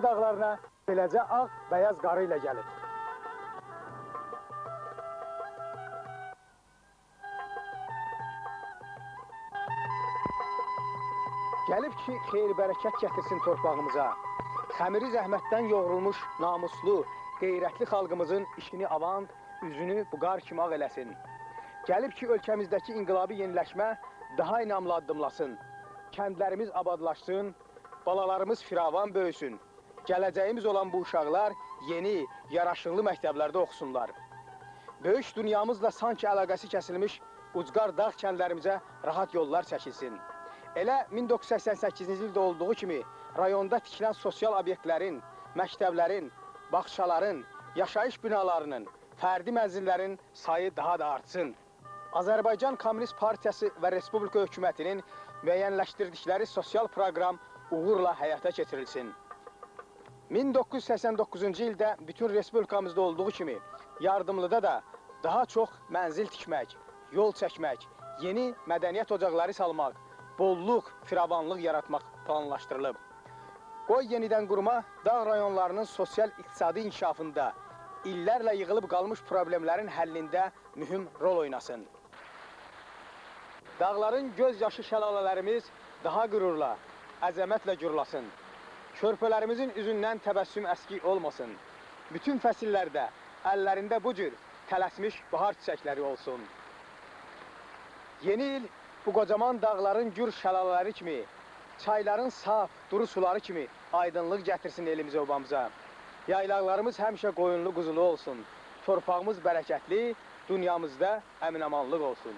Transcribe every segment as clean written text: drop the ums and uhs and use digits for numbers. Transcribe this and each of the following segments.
Koroğlu dağlarına beləcə ağ, bəyaz qarı ilə gəlib. Gəlib ki, xeyir-bərəkət gətirsin torpağımıza. Xəmiri zəhmətdən yoğrulmuş, namuslu, qeyrətli xalqımızın işini avant, üzünü bu qar kimi ağ eləsin. Gəlib ki, ölkəmizdəki inqilabi yeniləşmə daha inamlı addımlasın. Kəndlərimiz abadlaşsın, balalarımız firavan böyüsün. Gələcəyimiz olan bu uşaqlar yeni, yaraşıqlı məktəblərdə oxusunlar. Böyük dünyamızla sanki əlaqəsi kəsilmiş ucqar dağ kəndlərimizə rahat yollar çəkilsin. Elə 1988-ci ildə olduğu kimi rayonda tikilən sosial obyektlərin, məktəblərin, bağçaların, yaşayış binalarının, fərdi mənzillərin sayı daha da artsın. Azərbaycan Komünist Partiyası və Respublika hökumətinin müəyyənləşdirdikləri sosial proqram uğurla həyata keçirilsin. 1989-cu ildə bütün Respublikamızda olduğu kimi Yardımlıda da daha çox mənzil tikmək, yol çəkmək, yeni mədəniyyət ocaqları salmaq, bollluq, firavanlıq yaratmaq planlaşdırılıb. Qoy yenidən qurma dağ rayonlarının sosial-iqtisadi inkişafında, illərlə yığılıb qalmış problemlərin həllində mühüm rol oynasın. Dağların göz yaşı şəlalələrimiz daha qürurla, əzəmətlə gürlasın. Körpələrimizin üzündən təbəssüm əski olmasın. Bütün fəsillərdə əllərində bu cür tələsmiş bahar çiçəkləri olsun. Yeni il bu qocaman dağların gür şəlalələri kimi, çayların saf, duru suları kimi aydınlıq gətirsin elimizə, obamıza. Yaylaqlarımız həmişə qoyunlu, quzulu olsun. Torpağımız bərəkətli, dünyamızda əmin-amanlıq olsun.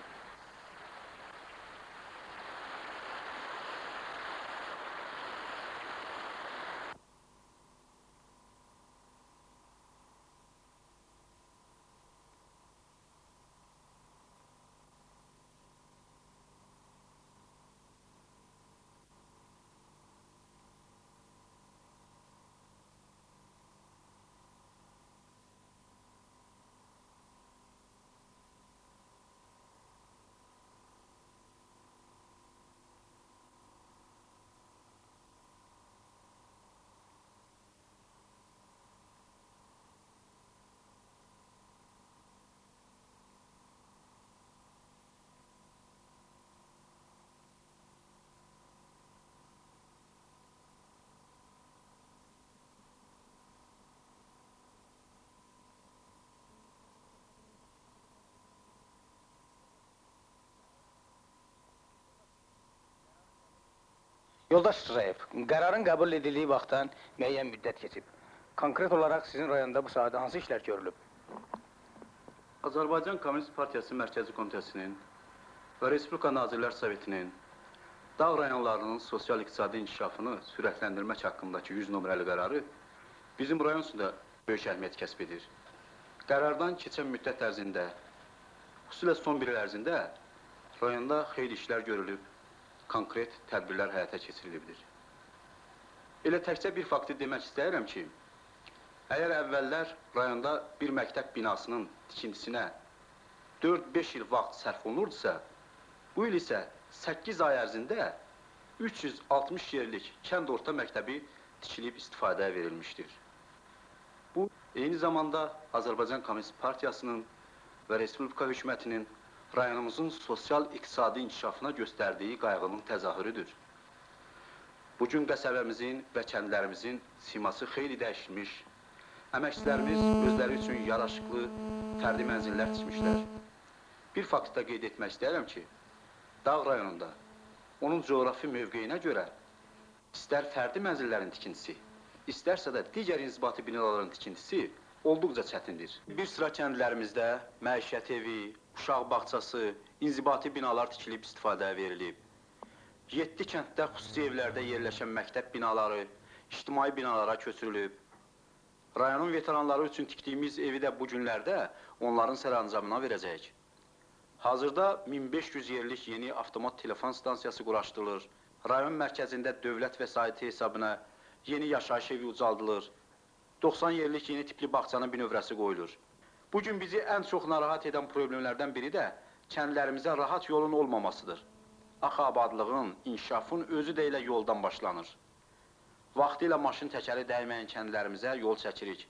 Yoldaş Sırayev, qərarın qəbul edildiyi vaxtdan müəyyən müddət keçib. Konkret olaraq sizin rayonda bu sahədə hansı işlər görülüb? Azərbaycan Komünist Partiyası Mərkəzi Komitəsinin və Respublika Nazirlər Sovetinin dağ rayonlarının sosial-iqtisadi inkişafını sürətləndirmək haqqındakı 100 nömrəli qərarı bizim rayon üçün də böyük əhəmiyyət kəsb edir. Qərardan keçən müddət ərzində, xüsusilə son bir il ərzində rayonda xeyli işlər görülüb, konkret tədbirlər həyata keçirilibdir. Elə təkcə bir faktı demək istəyirəm ki, əgər əvvəllər rayonda bir məktəb binasının tikintisinə 4-5 il vaxt sərf olunurdusa, bu il isə 8 ay ərzində 360 yerlik kənd orta məktəbi tikilib istifadəyə verilmişdir. Bu, eyni zamanda Azərbaycan Komünist Partiyasının və Respublika hökumətinin rayonumuzun sosial-iqtisadi inkişafına göstərdiyi qayğının təzahürüdür. Bugün qəsəbəmizin və kəndlərimizin siması xeyli dəyişilmiş, əməkçilərimiz özləri üçün yaraşıqlı, fərdi mənzillər tikmişlər. Bir faktı da qeyd etmək istəyirəm ki, dağ rayonunda, onun coğrafi mövqeyinə görə istər fərdi mənzillərin tikintisi, istərsə də digər inzibati binaların tikintisi olduqca çətindir. Bir sıra kəndlərimizdə məişət evi, uşaq bağçası, inzibati binalar tikilib istifadəyə verilib. 7 kənddə xüsusi evlərdə yerləşən məktəb binaları ictimai binalara köçürülüb. Rayonun veteranları üçün tikdiyimiz evi də bu günlərdə onların sərəncamına verəcəyik. Hazırda 1500 yerlik yeni avtomat telefon stansiyası quraşdırılır. Rayon mərkəzində dövlət vəsaiti hesabına yeni yaşayış evi ucaldılır. 90 yerlik yeni tipli bağçanın binövrəsi qoyulur. Bugün bizi ən çox narahat edən problemlərdən biri də kəndlərimizə rahat yolun olmamasıdır. Axı abadlığın, inkişafın özü də elə yoldan başlanır. Vaxtilə maşın təkəri dəyməyən kəndlərimizə yol çəkirik.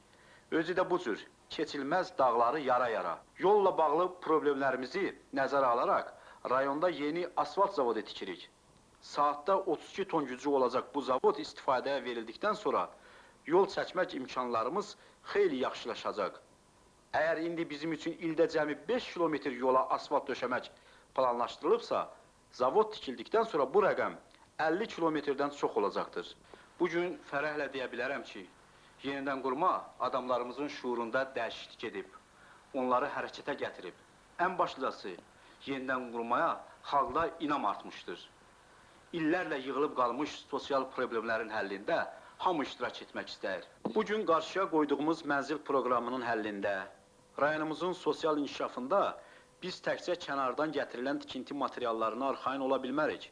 Özü də bu cür keçilməz dağları yara-yara. Yolla bağlı problemlərimizi nəzərə alaraq rayonda yeni asfalt zavodu tikirik. Saatda 32 ton gücü olacaq bu zavod istifadəyə verildikdən sonra yol çəkmək imkanlarımız xeyli yaxşılaşacaq. Əgər indi bizim üçün ildə cəmi 5 kilometr yola asfalt döşəmək planlaşdırılıbsa, zavod tikildikdən sonra bu rəqəm 50 kilometrdən çox olacaqdır. Bugün fərəhlə deyə bilərəm ki, yenidən qurma adamlarımızın şuurunda dəyişiklik edib, onları hərəkətə gətirib. Ən başlıcası, yenidən qurmaya xalqda inam artmışdır. İllərlə yığılıb qalmış sosial problemlərin həllində hamı iştirak etmək istəyir. Bugün qarşıya qoyduğumuz mənzil proqramının həllində, rayonumuzun sosial inkişafında biz təkcə kənardan gətirilən tikinti materiallarına arxayın ola bilmərik.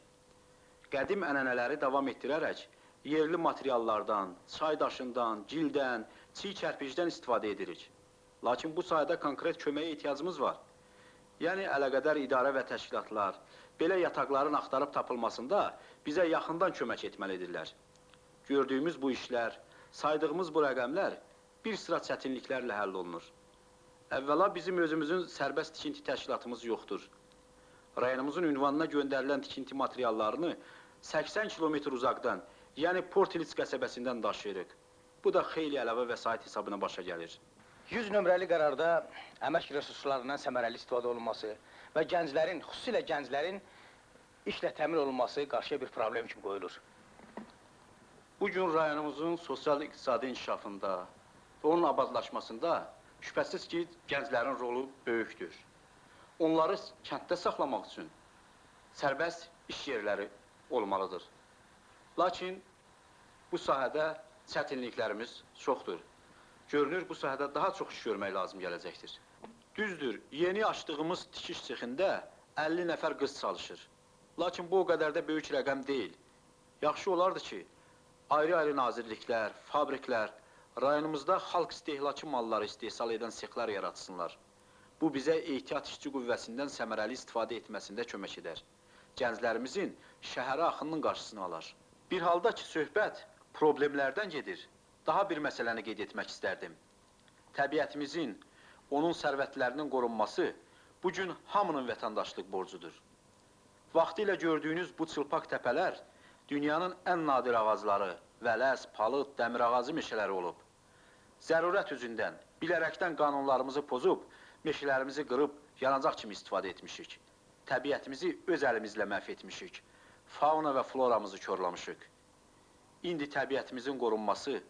Qədim ənənələri davam etdirərək, yerli materiallardan, çay daşından, gildən, çiy kərpicdən istifadə edirik. Lakin bu sayədə konkret köməyə ehtiyacımız var. Yəni, əlaqədar idarə və təşkilatlar belə yataqların axtarıb tapılmasında bizə yaxından kömək etməlidirlər. Gördüyümüz bu işlər, saydığımız bu rəqəmlər bir sıra çətinliklərlə həll olunur. Əvvəla bizim özümüzün sərbəst tikinti təşkilatımız yoxdur. Rayonumuzun ünvanına göndərilən tikinti materiallarını 80 kilometr uzaqdan, yəni Port İliç qəsəbəsindən daşıyırıq. Bu da xeyli əlavə vəsait hesabına başa gəlir. 100 nömrəli qərarda əmək resurslarından səmərəli istifadə olunması və gənclərin, xüsusilə gənclərin işlə təmin olunması qarşıya bir problem kimi qoyulur. Bugün rayonumuzun sosial-iqtisadi inkişafında və onun abadlaşmasında şübhəsiz ki, gənclərin rolu böyükdür. Onları kənddə saxlamaq üçün sərbəst iş yerləri olmalıdır. Lakin bu sahədə çətinliklərimiz çoxdur. Görünür, bu sahədə daha çox iş görmək lazım gələcəkdir. Düzdür, yeni açdığımız tikiş sexində 50 nəfər qız çalışır. Lakin bu o qədər də böyük rəqəm deyil. Yaxşı olardı ki, ayrı-ayrı nazirliklər, fabriklər, rayonumuzda xalq istehlakı malları istehsal edən sexlər yaratsınlar. Bu bizə ehtiyat işçi qüvvəsindən səmərəli istifadə etməsində kömək edər. Gənclərimizin şəhərə axınının qarşısını alar. Bir halda ki, söhbət problemlərdən gedir, daha bir məsələni qeyd etmək istərdim. Təbiətimizin, onun sərvətlərinin qorunması bugün hamının vətəndaşlıq borcudur. Vaxtilə gördüyünüz bu çılpaq təpələr dünyanın ən nadir ağacları, vələs, palıd, dəmir ağacı meşələri olub. Zərurət üzündən, bilərəkdən qanunlarımızı pozub, meşələrimizi qırıb, yanacaq kimi istifadə etmişik. Təbiətimizi öz əlimizlə məhv etmişik. Fauna və floramızı körlamışıq. İndi təbiətimizin qorunması,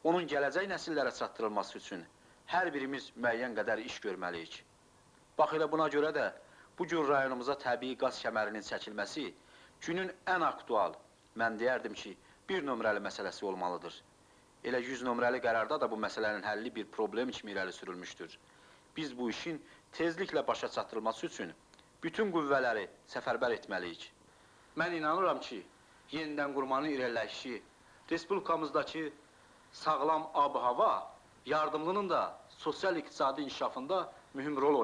onun gələcək nəsillərə çatdırılması üçün hər birimiz müəyyən qədər iş görməliyik. Bax elə buna görə də bugün rayonumuza təbii qaz kəmərinin çəkilməsi günün ən aktual, mən deyərdim ki, bir nömrəli məsələsi olmalıdır. Elə 100 nömrəli qərarda da bu məsələnin həlli bir problem kimi irəli sürülmüşdür. Biz bu işin tezliklə başa çatdırılması üçün bütün qüvvələri səfərbər etməliyik. Mən inanıram ki, yenidən qurmanın irəliləyişi, respublikamızdakı sağlam ab-hava, yardımlının da sosial-iqtisadi inkişafında mühüm rol oynayır.